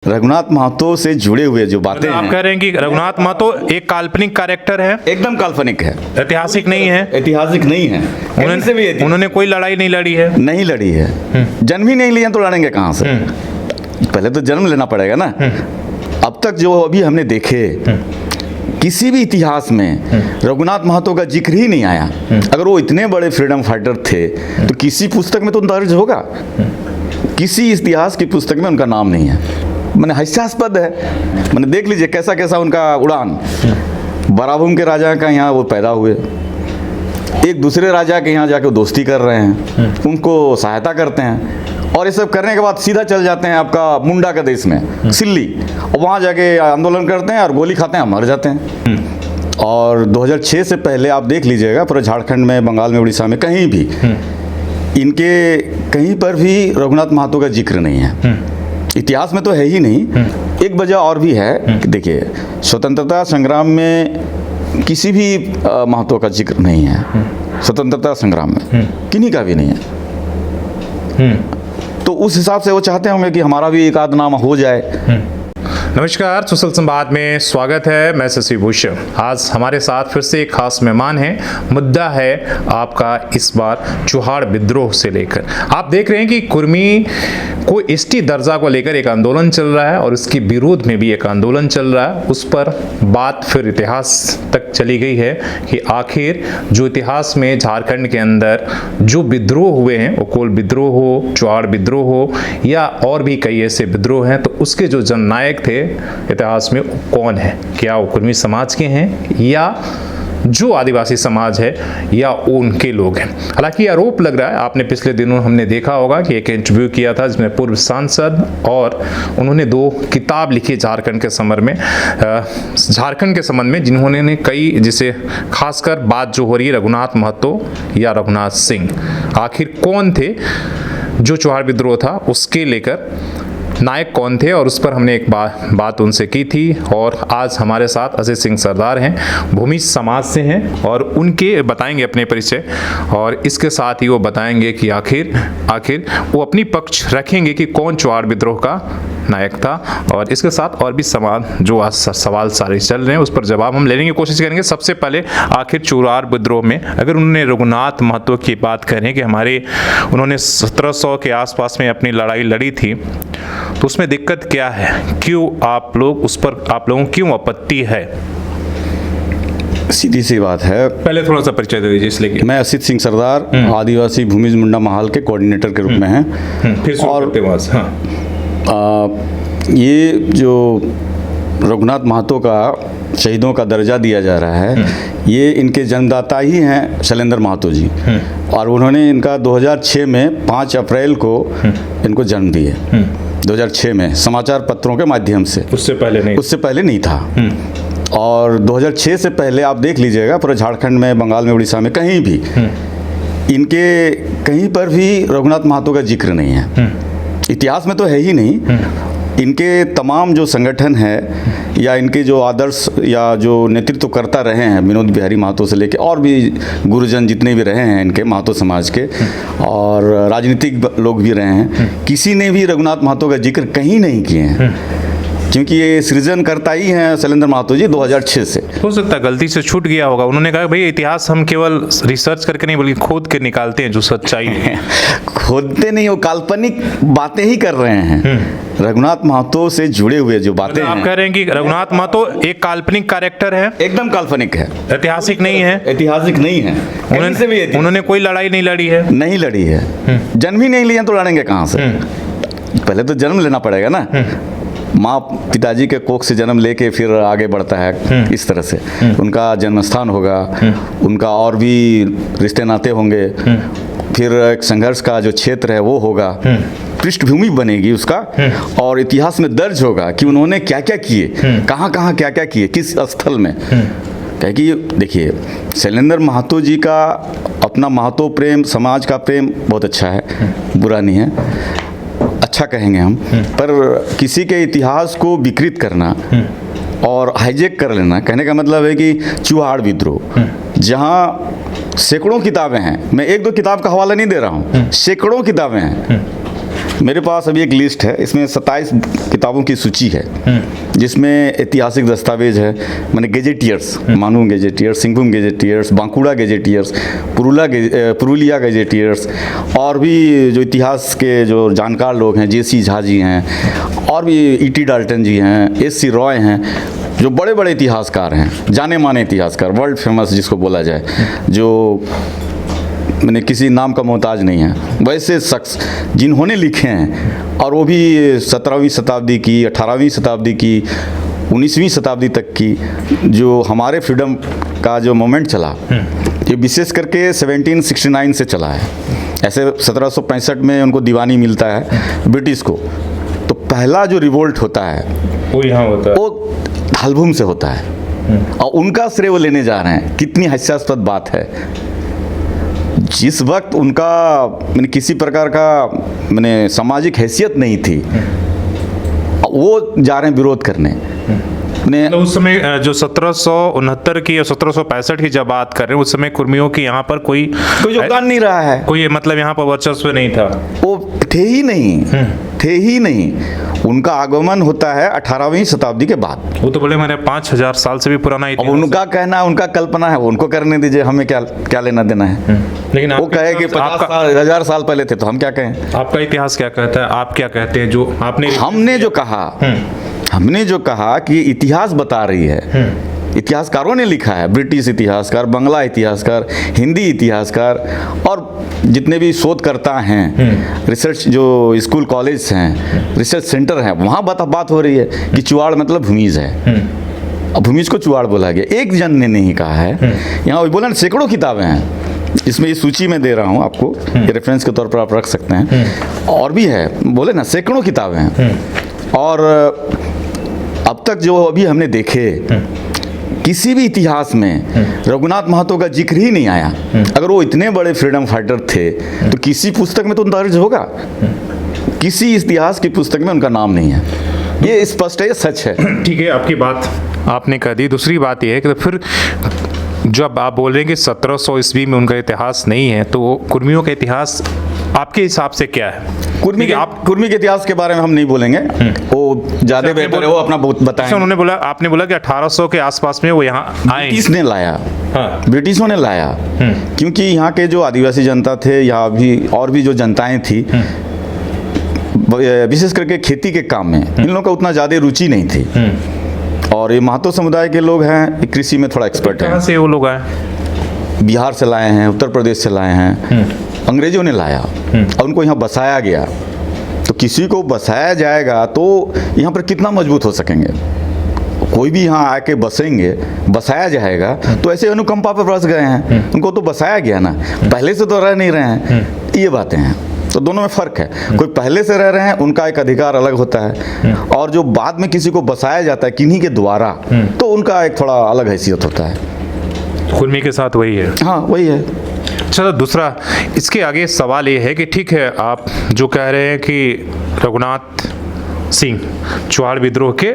रघुनाथ महतो से जुड़े हुए जो बातें आप हैं कह रहे हैं कि रघुनाथ महतो एक काल्पनिक कैरेक्टर है, एकदम काल्पनिक है, ऐतिहासिक नहीं है। ऐतिहासिक नहीं है। कहीं से भी उन्होंने कोई लड़ाई नहीं लड़ी है। नहीं लड़ी है, जन्म ही नहीं लिया तो लड़ेंगे कहाँ से? पहले तो जन्म लेना पड़ेगा ना। अब तक जो अभी हमने देखे किसी भी इतिहास में रघुनाथ महतो का जिक्र ही नहीं आया। अगर वो इतने बड़े फ्रीडम फाइटर थे तो किसी पुस्तक में तो दर्ज होगा, किसी इतिहास की पुस्तक में उनका नाम नहीं है। मैंने हास्यास्पद है, मैंने देख लीजिए कैसा कैसा उनका उड़ान। बराभूम के राजा का यहाँ वो पैदा हुए, एक दूसरे राजा के यहाँ जाके दोस्ती कर रहे हैं, उनको सहायता करते हैं, और ये सब करने के बाद सीधा चल जाते हैं आपका मुंडा का देश में सिल्ली, और वहाँ जाके आंदोलन करते हैं और गोली खाते हैं, मर जाते हैं। और 2006 से पहले आप देख लीजिएगा पूरे झारखंड में, बंगाल में, उड़ीसा में, कहीं भी इनके कहीं पर भी रघुनाथ महतो का जिक्र नहीं है। इतिहास में तो है ही नहीं। एक वजह और भी है कि देखिए स्वतंत्रता संग्राम में किसी भी महतो का जिक्र नहीं है। स्वतंत्रता संग्राम में किन्हीं का भी नहीं है। तो उस हिसाब से वो चाहते होंगे कि हमारा भी एक आध नाम हो जाए। नमस्कार, सुशल संवाद में स्वागत है। मैं शशि भूषण। आज हमारे साथ फिर से एक खास मेहमान हैं। मुद्दा है आपका इस बार चुहाड़ विद्रोह से लेकर। आप देख रहे हैं कि कुर्मी को एसटी दर्जा को लेकर एक आंदोलन चल रहा है और इसके विरोध में भी एक आंदोलन चल रहा है। उस पर बात फिर इतिहास तक चली गई है कि आखिर जो इतिहास में झारखंड के अंदर जो विद्रोह हुए हैं, वो कोल विद्रोह हो, चुहाड़ विद्रोह हो, या और भी कई ऐसे विद्रोह हैं, तो उसके जो जननायक थे इतिहास में कौन है? क्या वो कुर्मी समाज के हैं या जो आदिवासी समाज है या उनके लोग हैं? हालांकि आरोप लग रहा है, आपने पिछले दिनों हमने देखा होगा कि एक इंटरव्यू किया था जिसमें पूर्व सांसद, और उन्होंने 2 किताब लिखी झारखंड के संबंध में, झारखंड के संबंध में, जिन्होंने कई, जिसे खासकर बात जो हो रही है रघुनाथ महतो या रघुनाथ सिंह, आखिर कौन थे जो चुहाड़ विद्रोह था, उसके लेकर नायक कौन थे, और उस पर हमने एक बात उनसे की थी। और आज हमारे साथ अजय सिंह सरदार हैं, भूमि समाज से हैं, और उनके बताएंगे अपने परिचय, और इसके साथ ही वो बताएंगे कि आखिर वो अपनी पक्ष रखेंगे कि कौन चुहाड़ विद्रोह का नायक था। और इसके साथ और भी जो आज सवाल सारे चल रहे हैं उस पर जवाब हम लेने की कोशिश करेंगे। सबसे पहले आखिर चुहाड़ विद्रोह में अगर उन्होंने रघुनाथ महतो की बात करें कि उन्होंने 1700 के आसपास में अपनी लड़ाई लड़ी थी, तो उसमें दिक्कत क्या है? क्यों आप लोगों की क्यों आपत्ति है? सीधी सी बात है। पहले थोड़ा सा परिचय दे दीजिए इसलिए। मैं असित सिंह सरदार, आदिवासी भूमिज मुंडा महाल के कोऑर्डिनेटर के रूप में हैं। फिर और ये जो रघुनाथ महतो का शहीदों का दर्जा दिया जा रहा है, ये इनके जन्मदाता ही हैं शैलेंद्र महतो जी, और उन्होंने इनका 2006 में 5 अप्रैल को इनको जन्म दिए। 2006 में समाचार पत्रों के माध्यम से, उससे पहले नहीं था। और 2006 से पहले आप देख लीजिएगा पूरे झारखंड में, बंगाल में, उड़ीसा में, कहीं भी इनके कहीं पर भी रघुनाथ महतो का जिक्र नहीं है। इतिहास में तो है ही नहीं। इनके तमाम जो संगठन है या इनके जो आदर्श या जो नेतृत्व करता रहे हैं, विनोद बिहारी महतो से लेके और भी गुरुजन जितने भी रहे हैं इनके महतो समाज के, और राजनीतिक लोग भी रहे हैं, किसी ने भी रघुनाथ महतो का जिक्र कहीं नहीं किए हैं, क्योंकि ये सृजन करता ही हैं शैलेंद्र महतो जी 2006 से। हो सकता है गलती से छूट गया होगा। उन्होंने कहा भाई इतिहास हम केवल रिसर्च करके नहीं बल्कि खोद के निकालते हैं जो सच्चाई है। खोदते नहीं, वो काल्पनिक बातें ही कर रहे हैं। रघुनाथ महतो से जुड़े हुए जो बातें आप कह रहे हैं कि रघुनाथ महतो एक काल्पनिक कैरेक्टर है, एकदम काल्पनिक है, ऐतिहासिक नहीं है। ऐतिहासिक नहीं है। उन्होंने कोई लड़ाई नहीं लड़ी है। नहीं लड़ी है, जन्म ही नहीं लिया तो लड़ेंगे कहाँ से? पहले तो जन्म लेना पड़ेगा ना। माँ पिताजी के कोख से जन्म लेके फिर आगे बढ़ता है, इस तरह से उनका जन्म स्थान होगा, उनका और भी रिश्ते नाते होंगे, फिर एक संघर्ष का जो क्षेत्र है वो होगा, पृष्ठभूमि बनेगी उसका, और इतिहास में दर्ज होगा कि उन्होंने क्या क्या किए, कहाँ कहाँ क्या क्या किए, किस स्थल में। क्या कि देखिए शैलेंद्र महतो जी का अपना महतो प्रेम, समाज का प्रेम बहुत अच्छा है, बुरा नहीं है, अच्छा कहेंगे हम। पर किसी के इतिहास को विकृत करना और हाईजेक कर लेना, कहने का मतलब है कि चुहाड़ विद्रोह, जहाँ सैकड़ों किताबें हैं, मैं 1-2 किताब का हवाला नहीं दे रहा हूँ, सैकड़ों किताबें हैं, मेरे पास अभी एक लिस्ट है, इसमें 27 किताबों की सूची है, जिसमें ऐतिहासिक दस्तावेज है, मैंने गेजेटियर्स, मानू गेजेटियर्स, सिंहभूम गेजेटियर्स, बांकुड़ा गेजेटियर्स, पुरुलिया गेजेटियर्स, और भी जो इतिहास के जो जानकार लोग हैं, जेसी झा जी हैं, और भी ईटी डाल्टन जी हैं, एस सी रॉय हैं, जो बड़े बड़े इतिहासकार हैं, जाने माने इतिहासकार, वर्ल्ड फेमस जिसको बोला जाए, जो मैंने किसी नाम का मोहताज नहीं है, वैसे शख्स जिन्होंने लिखे हैं, और वो भी 17वीं शताब्दी की, 18वीं शताब्दी की, 19वीं शताब्दी तक की, जो हमारे फ्रीडम का जो मोमेंट चला, ये विशेष करके 1769 से चला है। ऐसे 1765 में उनको दीवानी मिलता है ब्रिटिश को, तो पहला जो रिवोल्ट होता है वो यहाँ होता है, वो धालभूम से होता है, और उनका श्रेय वो लेने जा रहे हैं। कितनी हास्यास्पद बात है, जिस वक्त उनका मैंने किसी प्रकार का मैंने सामाजिक हैसियत नहीं थी, वो जा रहे हैं विरोध करने। ने तो उस समय जो 1769 की या 1765 की जब बात कर रहे हैं, उस समय कुर्मियों की यहाँ पर कोई योगदान नहीं रहा है, कोई मतलब यहाँ पर वर्चस्व नहीं था, वो थे ही नहीं। उनका आगमन होता है 18वीं शताब्दी के बाद। वो तो बोले मेरे 5000 साल से भी पुराना अब इतिहास उनका कहना, उनका कल्पना है, उनको करने दीजिए, हमें क्या लेना देना है। लेकिन वो कहे कि 50 साल 1000 साल पहले थे, तो हम क्या कहें? आपका इतिहास क्या कहता है, आप क्या कहते हैं? जो आपने हमने जो कहा कि इतिहास बता रही है, इतिहासकारों ने लिखा है, ब्रिटिश इतिहासकार, बांग्ला इतिहासकार, हिंदी इतिहासकार, और जितने भी शोधकर्ता हैं, रिसर्च जो स्कूल कॉलेज हैं, रिसर्च सेंटर हैं, वहाँ बात हो रही है कि चुवाड़ मतलब भूमिज है। अब भूमिज को चुवाड़ बोला गया, एक जन ने नहीं कहा है। यहाँ बोला ना, सैकड़ों किताबें हैं, इसमें ये सूची में दे रहा हूँ आपको, ये रेफरेंस के तौर पर आप रख सकते हैं, और भी है, बोले ना सैकड़ों किताबें हैं। और अब तक जो अभी हमने देखे, किसी भी इतिहास में रघुनाथ महतो का जिक्र ही नहीं आया। अगर वो इतने बड़े फ्रीडम फाइटर थे, तो किसी पुस्तक में तो दर्ज होगा, किसी इतिहास की पुस्तक में उनका नाम नहीं है। ये स्पष्ट है, ये सच है। ठीक है, आपकी बात आपने कह दी। दूसरी बात यह है कि फिर जब आप बोल रहे हैं कि 1700 ईस्वी में उनका इतिहास नहीं है, तो कुर्मियों का इतिहास आपके हिसाब से क्या है? कुर्मी के इतिहास के बारे में हम नहीं बोलेंगे, वो ज्यादा बेहतर है, वो अपना बताएं। उन्होंने बोला, आपने बोला कि 1800 के आसपास में वो यहाँ आए, ब्रिटिश ने लाया। हाँ। ब्रिटिशों ने लाया, क्योंकि यहाँ के जो आदिवासी जनता थे, यहाँ भी और भी जो जनताएं थी, विशेष करके खेती के काम में इन लोगों का उतना ज़्यादा रुचि नहीं थी। और ये महतो समुदाय के लोग हैं, कृषि में थोड़ा एक्सपर्ट हैं। कहाँ से वो लोग आए? बिहार से लाए हैं, उत्तर प्रदेश से लाए हैं, अंग्रेजों ने लाया और उनको यहाँ बसाया गया। तो किसी को बसाया जाएगा तो यहाँ पर कितना मजबूत हो सकेंगे? कोई भी यहाँ आके बसेंगे, बसाया जाएगा, तो ऐसे अनुकंपा पर बस गए हैं, उनको तो बसाया गया ना, पहले से तो रह नहीं रहे हैं। ये बातें हैं, तो दोनों में फ़र्क है। कोई पहले से रह रहे हैं, उनका एक अधिकार अलग होता है, और जो बाद में किसी को बसाया जाता है किन्हीं के द्वारा, तो उनका एक थोड़ा अलग हैसियत होता है। कुर्मी के साथ वही है। हाँ, वही है। चलो, दूसरा इसके आगे सवाल ये है कि ठीक है, आप जो कह रहे हैं कि रघुनाथ सिंह चुवाड़ विद्रोह के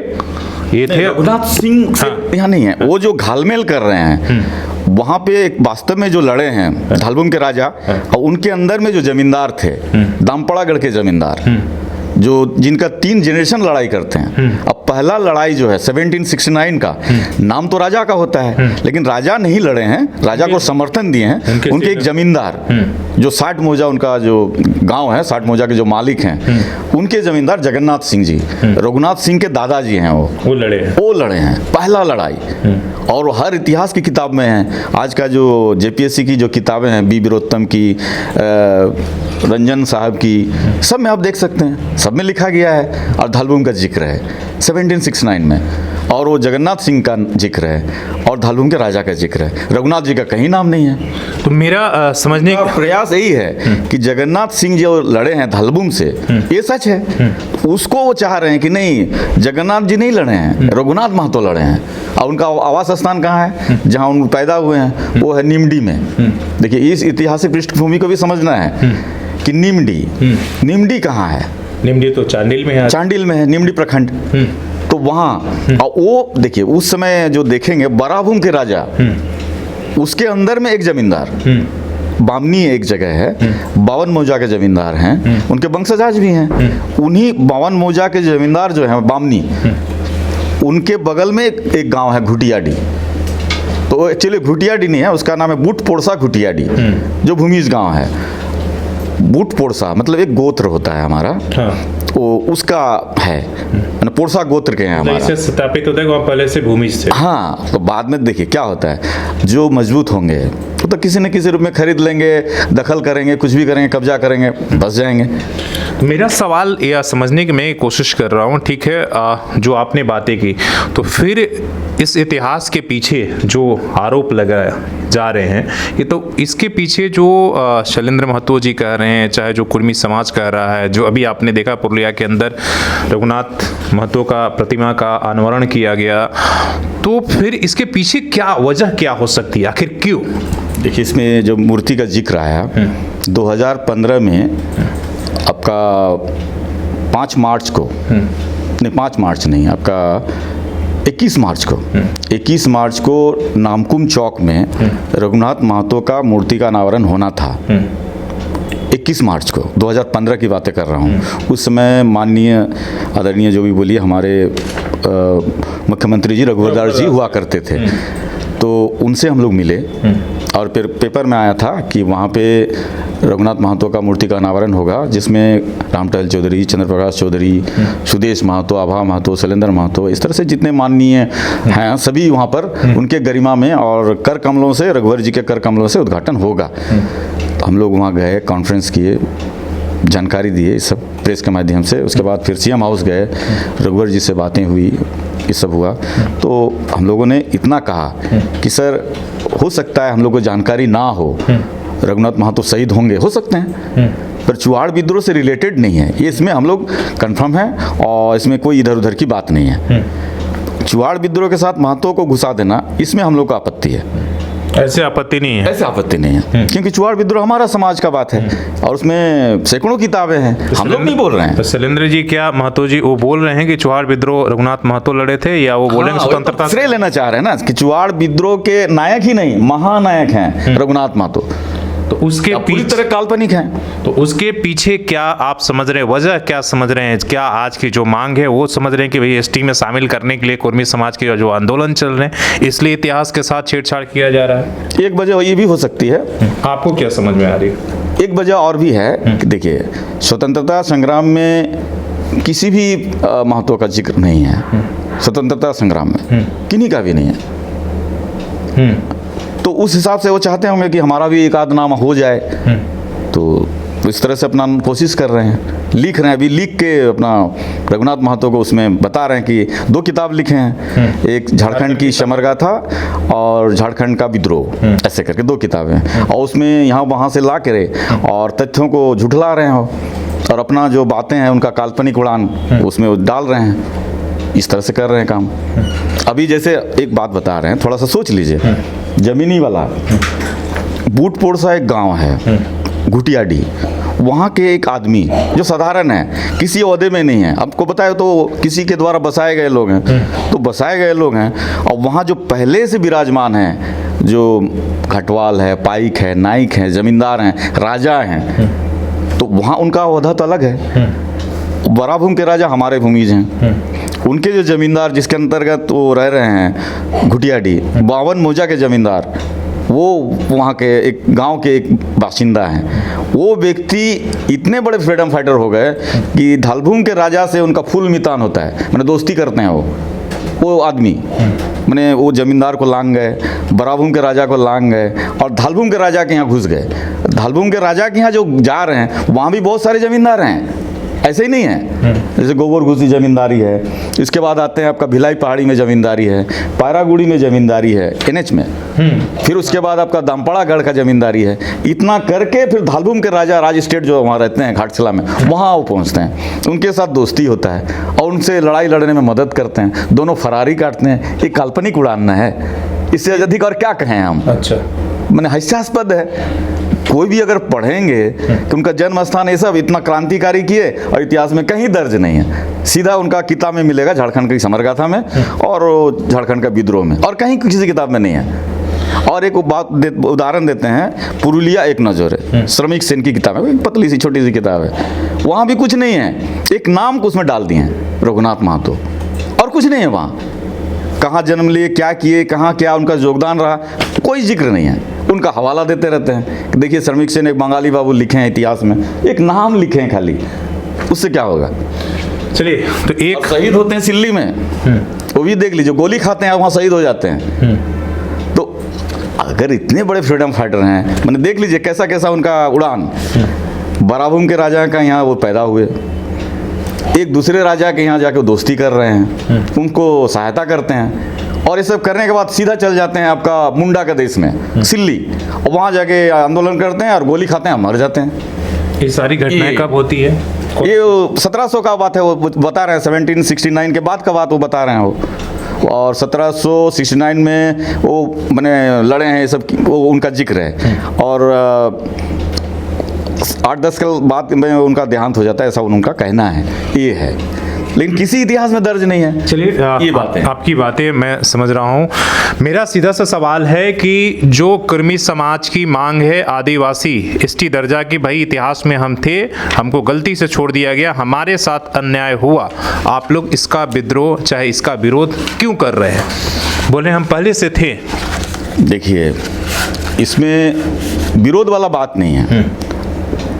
ये थे, रघुनाथ सिंह से यहाँ नहीं है, वो जो घालमेल कर रहे हैं वहाँ पे एक वास्तव में जो लड़े हैं धालभूम के राजा, और उनके अंदर में जो जमींदार थे, दामपड़ागढ़ के जमींदार, जो जिनका 3 जनरेशन लड़ाई करते हैं। अब पहला लड़ाई जो है 1769 का, नाम तो राजा का होता है, लेकिन राजा नहीं लड़े हैं, राजा को समर्थन दिए हैं उनके एक जमींदार, जो 60 मौजा उनका जो गांव है, 60 मौजा के जो मालिक हैं, उनके जमींदार जगन्नाथ सिंह जी, रघुनाथ सिंह के दादाजी हैं, वो लड़े हैं पहला लड़ाई। और हर इतिहास की किताब में है। आज का जो जेपीएससी की जो किताबें हैं, बी वीरोत्तम की, रंजन साहब की, सब में आप देख सकते हैं, सब में लिखा गया है, और धालभूम का जिक्र है 1769 में, और वो जगन्नाथ सिंह का जिक्र है, और धालभूम के राजा का जिक्र है। रघुनाथ जी का कहीं नाम नहीं है। तो मेरा समझने का प्रयास यही है कि जगन्नाथ सिंह जो लड़े हैं धालभूम से, ये सच है, उसको वो चाह रहे हैं कि नहीं, जगन्नाथ जी नहीं लड़े हैं, रघुनाथ महतो लड़े हैं। और उनका आवास स्थान कहाँ है, जहाँ उन पैदा हुए हैं, वो है निमडी में। देखिए, इस ऐतिहासिक पृष्ठभूमि को भी समझना है कि निमडी कहाँ है। निमडी तो चांडिल में है। चांडिल में है, निमडी प्रखंड। तो वहाँ, और वो देखिए उस समय जो देखेंगे, बराभूम के राजा, उसके अंदर में एक जमींदार, बामनी एक जगह है, 52 मौजा के जमींदार हैं, उनके वंशजाज भी हैं। उन्हीं 52 मौजा के जमींदार जो हैं बामनी, उनके बगल में एक गांव है घुटियाडी। तो एक्चुअली घुटियाडी नहीं है, उसका नाम है बूटपोड़सा घुटियाडी, जो भूमिज गांव है। बूटपोड़सा मतलब एक गोत्र होता है हमारा, वो उसका है, पोड़सा गोत्र के हैं हमारा। इससे स्थापित होता है वहाँ पहले से भूमिज थे। हाँ, तो बाद में देखिए क्या होता है, जो मजबूत होंगे वो तो किसी न किसी रूप में खरीद लेंगे, दखल करेंगे, कुछ भी करेंगे, कब्जा करेंगे, बस जाएंगे। मेरा सवाल यह समझने की मैं कोशिश कर रहा हूँ, ठीक है, जो आपने बातें की, तो फिर इस इतिहास के पीछे जो आरोप लगाए जा रहे हैं, ये तो इसके पीछे जो शैलेंद्र महतो जी कह रहे हैं, चाहे जो कुर्मी समाज कह रहा है, जो अभी आपने देखा पुरुलिया के अंदर रघुनाथ महतो का प्रतिमा का अनावरण किया गया, तो फिर इसके पीछे क्या वजह क्या हो सकती है, आखिर क्यों? देखिए, इसमें जो मूर्ति का जिक्र आया 2015 में, आपका 5 मार्च को, नहीं 5 मार्च नहीं, आपका 21 मार्च को नामकुम चौक में रघुनाथ महतो का मूर्ति का अनावरण होना था। 21 मार्च को 2015 की बातें कर रहा हूँ। उस समय माननीय आदरणीय जो भी बोलिए हमारे मुख्यमंत्री जी रघुवर दास जी हुआ करते थे, तो उनसे हम लोग मिले और फिर पेपर में आया था कि वहाँ पे रघुनाथ महतो का मूर्ति का अनावरण होगा, जिसमें रामटहल चौधरी, चंद्र प्रकाश चौधरी, सुदेश महतो, आभा महतो, शैलेंद्र महतो, इस तरह से जितने माननीय हैं सभी वहाँ पर उनके गरिमा में और कर कमलों से, रघुवर जी के कर कमलों से उद्घाटन होगा। तो हम लोग वहाँ गए, कॉन्फ्रेंस किए, जानकारी दिए सब प्रेस के माध्यम से। उसके बाद फिर सीएम हाउस गए, रघुवर जी से बातें हुई, ये सब हुआ। तो हम लोगों ने इतना कहा कि सर, हो सकता है हम लोग को जानकारी ना हो, रघुनाथ महतो शहीद होंगे, हो सकते हैं, पर चुहाड़ विद्रोह से रिलेटेड नहीं है ये, इसमें हम लोग कंफर्म है और इसमें कोई इधर उधर की बात नहीं है। चुहाड़ विद्रोह के साथ महतो को घुसा देना, इसमें हम लोग को आपत्ति है। ऐसे आपत्ति नहीं है, ऐसे आपत्ति नहीं है, क्योंकि चुहाड़ विद्रोह हमारा समाज का बात है और उसमें सैकड़ों किताबें हैं, हम लोग नहीं बोल रहे हैं। तो शैलेंद्र जी, क्या महतो जी वो बोल रहे हैं कि चुहाड़ विद्रोह रघुनाथ महतो लड़े थे, या वो बोलेंगे स्वतंत्रता श्रेय लेना चाह रहे हैं ना कि चुहाड़ विद्रोह के नायक ही नहीं, महानायक हैं रघुनाथ महतो, तो उसके पूरी तरह काल्पनिक हैं। तो उसके पीछे क्या आप समझ रहे हैं, वजह क्या समझ रहे हैं? क्या आज की जो मांग है वो समझ रहे हैं कि भाई एसटी में शामिल करने के लिए कुर्मी समाज के जो आंदोलन चल रहे हैं, इसलिए इतिहास के साथ छेड़छाड़ किया जा रहा है? एक वजह ये भी हो सकती है। आपको क्या समझ में आ रही है? एक वजह और भी है कि देखिए, स्वतंत्रता संग्राम में किसी भी महतो का जिक्र नहीं है। स्वतंत्रता संग्राम में किन्हीं का भी नहीं है। तो उस हिसाब से वो चाहते होंगे कि हमारा भी एक आध नाम हो जाए, तो इस तरह से अपना कोशिश कर रहे हैं, लिख रहे हैं। अभी लिख के अपना रघुनाथ महतो को उसमें बता रहे हैं कि 2 किताब लिखे हैं, एक झारखंड की समर गाथा और झारखंड का विद्रोह, ऐसे करके 2 किताबें, और उसमें यहाँ वहाँ से ला के और तथ्यों को झुठला रहे हो और अपना जो बातें हैं उनका काल्पनिक उड़ान उसमें डाल रहे हैं। इस तरह से कर रहे हैं काम। अभी जैसे एक बात बता रहे हैं, थोड़ा सा सोच लीजिए, जमीनी वाला बूटपोड़सा एक गांव है घुटियाडी, वहाँ के एक आदमी जो साधारण है, किसी ओहदे में नहीं है, आपको बताया तो किसी के द्वारा बसाए गए लोग हैं, तो बसाए गए लोग हैं, और वहाँ जो पहले से विराजमान हैं, जो घटवाल है, पाइक है, नाइक है, जमींदार हैं, राजा हैं, तो वहाँ उनका ओहदा तो अलग है। बड़ा भूमि के राजा हमारे भूमिज हैं, उनके जो जमींदार जिसके अंतर्गत वो रह रहे हैं घुटियाडी, 52 मौजा के जमींदार, वो वहाँ के एक गांव के एक बाशिंदा हैं। वो व्यक्ति इतने बड़े फ्रीडम फाइटर हो गए कि धालभूम के राजा से उनका फुल मितान होता है, मैंने दोस्ती करते हैं वो आदमी, मैंने वो जमींदार को लांग गए, बराभूम के राजा को लांग गए और धालभूम के राजा के यहाँ घुस गए। धालभूम के राजा के यहाँ जो जा रहे हैं वहाँ भी बहुत सारे जमींदार हैं, ऐसे ही नहीं है। जैसे गोबर घुसी जमींदारी है, इसके बाद आते हैं आपका भिलाई पहाड़ी में जमींदारी है, पायरागुड़ी में जमींदारी है एनएच में, फिर उसके बाद आपका दामपड़ा गढ़ का जमींदारी है। इतना करके फिर धालभूम के राजा राज स्टेट जो वहाँ रहते हैं घाटशिला में, वहाँ वो पहुँचते हैं, उनके साथ दोस्ती होता है और उनसे लड़ाई लड़ने में मदद करते हैं, दोनों फरारी काटते हैं। ये काल्पनिक उड़ान है, इससे अधिक और क्या कहें हम। अच्छा, मैंने हास्यास्पद है। कोई भी अगर पढ़ेंगे कि उनका जन्म स्थान ये सब इतना क्रांतिकारी किए और इतिहास में कहीं दर्ज नहीं है, सीधा उनका किताब में मिलेगा झारखंड की समर गाथा में और झारखंड का विद्रोह में, और कहीं किसी किताब में नहीं है। और एक उदाहरण देते हैं, पुरुलिया एक नज़र है, श्रमिक सेन की किताब है, एक पतली सी छोटी सी किताब है, वहाँ भी कुछ नहीं है, एक नाम को उसमें डाल दिए हैं रघुनाथ महतो, और कुछ नहीं है वहाँ। कहाँ जन्म लिए, क्या किए, कहाँ क्या उनका योगदान रहा, कोई जिक्र नहीं है। उनका हवाला देते रहते हैं, देखिए श्रमिक सेन एक बंगाली बाबू लिखे हैं इतिहास में, एक नाम लिखे हैं खाली, उससे क्या होगा। चलिए, तो एक और शहीद होते हैं सिल्ली में, वो भी देख लीजिए, गोली खाते हैं वहाँ शहीद हो जाते हैं। तो अगर इतने बड़े फ्रीडम फाइटर हैं, मैंने देख लीजिए कैसा कैसा उनका उड़ान, बराबुम के राजा का यहाँ वो पैदा हुए, एक दूसरे राजा के यहाँ जाके दोस्ती कर रहे हैं, उनको सहायता करते हैं, और ये सब करने के बाद सीधा चल जाते हैं आपका मुंडा के देश में, सिल्ली, और वहाँ जाके आंदोलन करते हैं और गोली खाते हैं, मर जाते हैं। ये सारी घटनाएं कब होती है? ये 1700 का बात है, वो बता रहे हैं, 1769 के बाद का बात वो बता रहे हैं वो, और 1769 में वो मैंने लड़े हैं, ये सब वो उनका जिक्र है, और 8-10 के बाद में उनका देहांत हो जाता है, ऐसा उनका कहना है, ये है, लेकिन किसी इतिहास में दर्ज नहीं है। चलिए, ये बातें, आपकी बातें मैं समझ रहा हूँ। मेरा सीधा सा सवाल है कि जो कर्मी समाज की मांग है, आदिवासी एसटी दर्जा की, भाई इतिहास में हम थे, हमको गलती से छोड़ दिया गया, हमारे साथ अन्याय हुआ, आप लोग इसका विद्रोह चाहे इसका विरोध क्यों कर रहे हैं? बोले हम पहले से थे। देखिए, इसमें विरोध वाला बात नहीं है,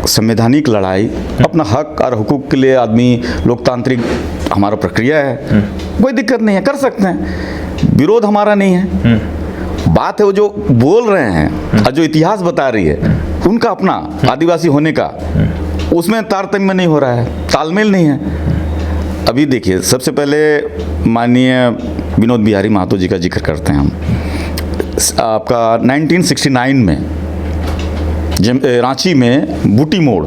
संवैधानिक लड़ाई, अपना हक और हुकूक के लिए आदमी, लोकतांत्रिक हमारा प्रक्रिया है, कोई दिक्कत नहीं है, कर सकते हैं, विरोध हमारा नहीं है। बात है वो जो बोल रहे हैं और जो इतिहास बता रही है, उनका अपना आदिवासी होने का, उसमें तारतम्य नहीं हो रहा है, तालमेल नहीं है। अभी देखिए, सबसे पहले माननीय विनोद बिहारी महतो जी का जिक्र करते हैं हम। आपका 1969 में रांची में बूटी मोड़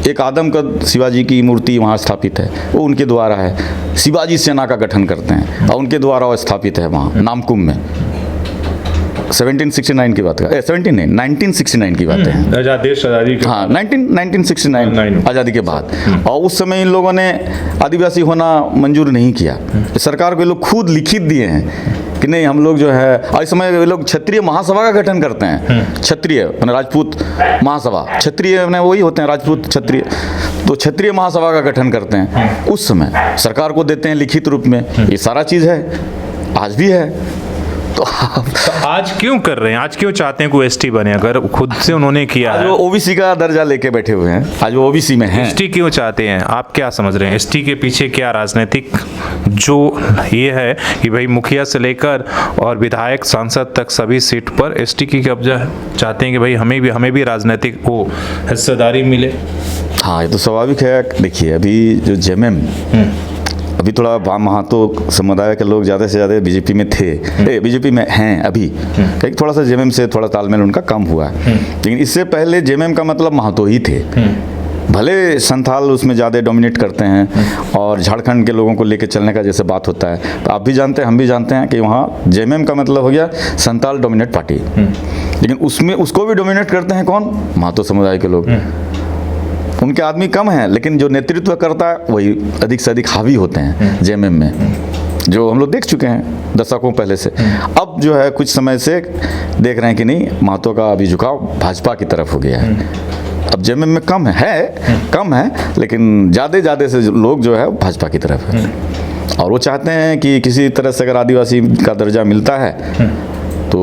एक आदमकद शिवाजी की मूर्ति वहाँ स्थापित है, वो उनके द्वारा है। शिवाजी सेना का गठन करते हैं और उनके द्वारा वो स्थापित है वहाँ नामकुम में। 1769 की बात है, 1969 की बात है, आज़ादी के, हाँ 1969 आज़ादी के बाद। और उस समय इन लोगों ने आदिवासी होना मंजूर नहीं किया, सरकार को ये लोग खुद लिखित दिए हैं कि नहीं हम लोग जो है, इस समय ये लोग क्षत्रिय महासभा का गठन करते हैं, क्षत्रिय मैंने राजपूत महासभा, क्षत्रिय मैंने वही होते हैं राजपूत क्षत्रिय, तो क्षत्रिय महासभा का गठन करते हैं, उस समय सरकार को देते हैं लिखित रूप में, ये सारा चीज़ है, आज भी है। तो आज क्यों कर रहे हैं, आज क्यों चाहते हैं कोई एसटी बने, अगर खुद से उन्होंने किया है? वो ओबीसी का दर्जा लेके बैठे हुए हैं, आज वो ओबीसी में हैं। एसटी क्यों चाहते हैं, आप क्या समझ रहे हैं? एसटी के पीछे क्या राजनीतिक जो ये है कि भाई मुखिया से लेकर और विधायक सांसद तक सभी सीट पर एसटी की कब्जा है, चाहते हैं कि भाई हमें भी राजनीतिक वो हिस्सेदारी मिले? हाँ, ये तो स्वाभाविक है। देखिए, अभी जो जेएमएम, अभी थोड़ा वाम महतो समुदाय के लोग ज़्यादा से ज़्यादा बीजेपी में थे, बीजेपी में हैं अभी, कहीं थोड़ा सा जेएमएम से थोड़ा तालमेल उनका कम हुआ है, लेकिन इससे पहले जेएमएम का मतलब महतो ही थे। भले संथाल उसमें ज़्यादा डोमिनेट करते हैं और झारखंड के लोगों को लेकर चलने का जैसे बात होता है, तो आप भी जानते हैं, हम भी जानते हैं कि वहाँ जेएमएम का मतलब हो गया संथाल डोमिनेट पार्टी, लेकिन उसमें उसको भी डोमिनेट करते हैं कौन? महतो समुदाय के लोग। उनके आदमी कम हैं, लेकिन जो नेतृत्व करता है वही अधिक से अधिक हावी होते हैं जेएमएम में, जो हम लोग देख चुके हैं दशकों पहले से। अब जो है कुछ समय से देख रहे हैं कि नहीं, महतो का अभी झुकाव भाजपा की तरफ हो गया है। अब जेएमएम में कम है, लेकिन ज़्यादा से लोग जो है भाजपा की तरफ है, और वो चाहते हैं कि किसी तरह से अगर आदिवासी का दर्जा मिलता है तो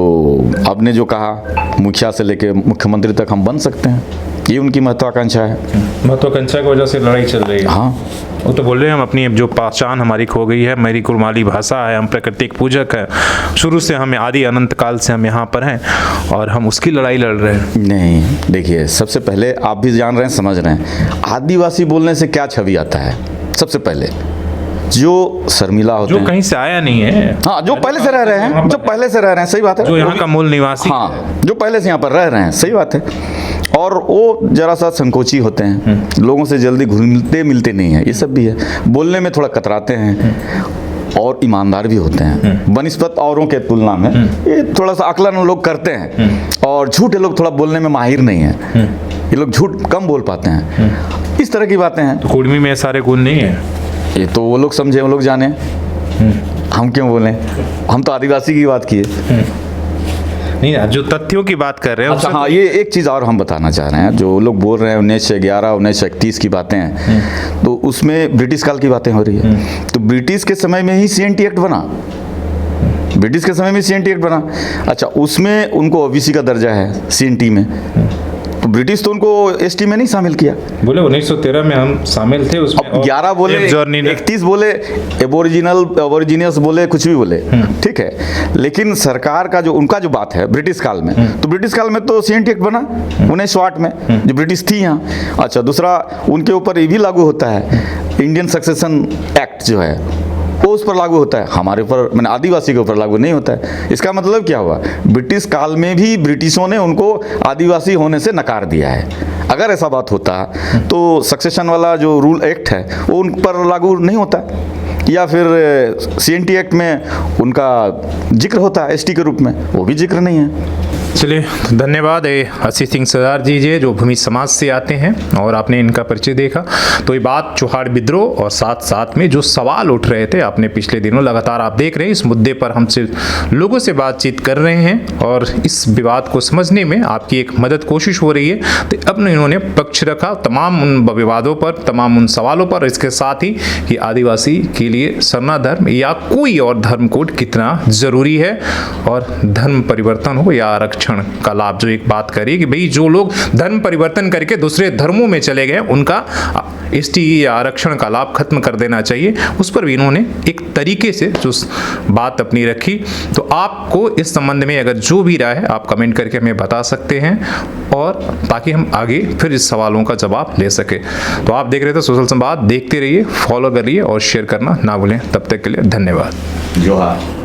आपने जो कहा मुखिया से लेकर मुख्यमंत्री तक हम बन सकते हैं, ये उनकी महत्वाकांक्षा है। महत्वाकांक्षा की वजह से लड़ाई चल रही है। हाँ, वो तो बोल रहे हैं हम अपनी जो पहचान हमारी खो गई है, मेरी कुरमाली भाषा है, हम प्राकृतिक पूजक हैं, शुरू से हमें आदि अनंत काल से हम यहाँ पर हैं और हम उसकी लड़ाई लड़ रहे हैं। नहीं, देखिए, सबसे पहले आप भी जान रहे हैं, समझ रहे हैं, आदिवासी बोलने से क्या छवि आता है? सबसे पहले जो शर्मिला होते हैं, जो कहीं से आया नहीं है, हाँ, जो पहले से रह रहे हैं, सही बात है, जो यहाँ का मूल निवासी, हाँ, जो पहले से यहाँ पर रह रहे हैं, सही बात है, और वो जरा सा संकोची होते हैं, लोगों से जल्दी घुलते मिलते नहीं हैं, ये सब भी है, बोलने में थोड़ा कतराते हैं, और ईमानदार भी होते हैं बनिस्बत औरों के तुलना में। ये थोड़ा सा आकलन लोग करते हैं, और झूठे लोग थोड़ा बोलने में माहिर नहीं है, ये लोग झूठ कम बोल पाते हैं, इस तरह की बातें हैं। तो कुर्मी में सारे गुण नहीं है, ये तो वो लोग समझे, वो लोग जाने, हम क्यों बोलें, हम तो आदिवासी की बात किए। नहीं, जो तथ्यों की बात कर रहे हैं अच्छा उससे हाँ, ये एक चीज़ और हम बताना चाह रहे हैं। जो लोग बोल रहे हैं 1911 1931 की बातें हैं, तो उसमें ब्रिटिश काल की बातें हो रही है। तो ब्रिटिश के समय में ही CNT एक्ट बना, ब्रिटिश के समय में CNT एक्ट बना। अच्छा, उसमें उनको OBC का दर्जा है CNT में, तो ब्रिटिश तो उनको ST में नहीं शामिल किया। बोले 1913 में हम शामिल थे उसमें, अब 11 बोले, 31 बोले, एबोरिजिनस बोले, कुछ भी बोले, ठीक है। लेकिन सरकार का जो उनका जो बात है ब्रिटिश काल में, तो ब्रिटिश काल में तो CNT एक्ट बना 1908 में, जो ब्रिटिश थी यहाँ। अच्छा, दूसरा उनके ऊपर ये भी लागू होता है, इंडियन सक्सेशन एक्ट जो है वो उस पर लागू होता है, हमारे ऊपर मैंने आदिवासी के ऊपर लागू नहीं होता है। इसका मतलब क्या हुआ, ब्रिटिश काल में भी ब्रिटिशों ने उनको आदिवासी होने से नकार दिया है। अगर ऐसा बात होता तो सक्सेशन वाला जो रूल एक्ट है वो उन पर लागू नहीं होता, या फिर CNT एक्ट में उनका जिक्र होता है ST के रूप में, वो भी जिक्र नहीं है। चलिए, धन्यवाद आशीष सिंह सरदार जी जो भूमि समाज से आते हैं और आपने इनका परिचय देखा। तो ये बात चौहाड़ विद्रोह और साथ साथ में जो सवाल उठ रहे थे आपने पिछले दिनों लगातार आप देख रहे हैं, इस मुद्दे पर हमसे लोगों से बातचीत कर रहे हैं और इस विवाद को समझने में आपकी एक मदद कोशिश हो रही है। तो अब इन्होंने पक्ष रखा तमाम उन विवादों पर, तमाम उन सवालों पर, इसके साथ ही कि आदिवासी के लिए सरना धर्म या कोई और धर्म कोड कितना जरूरी है, और धर्म परिवर्तन हो या आरक्षण का लाभ। जो एक बात करी कि भाई जो लोग धर्म परिवर्तन करके दूसरे धर्मों में चले गए उनका ST या आरक्षण का लाभ खत्म कर देना चाहिए, उस पर भी इन्होंने एक तरीके से जो बात अपनी रखी। तो आपको इस संबंध में अगर जो भी राय है आप कमेंट करके हमें बता सकते हैं, और ताकि हम आगे फिर इस सवालों का जवाब ले सके। तो आप देख रहे थे सोशल संवाद, देखते रहिए, फॉलो करिए और शेयर करना ना भूलें। तब तक के लिए धन्यवाद। जोहार।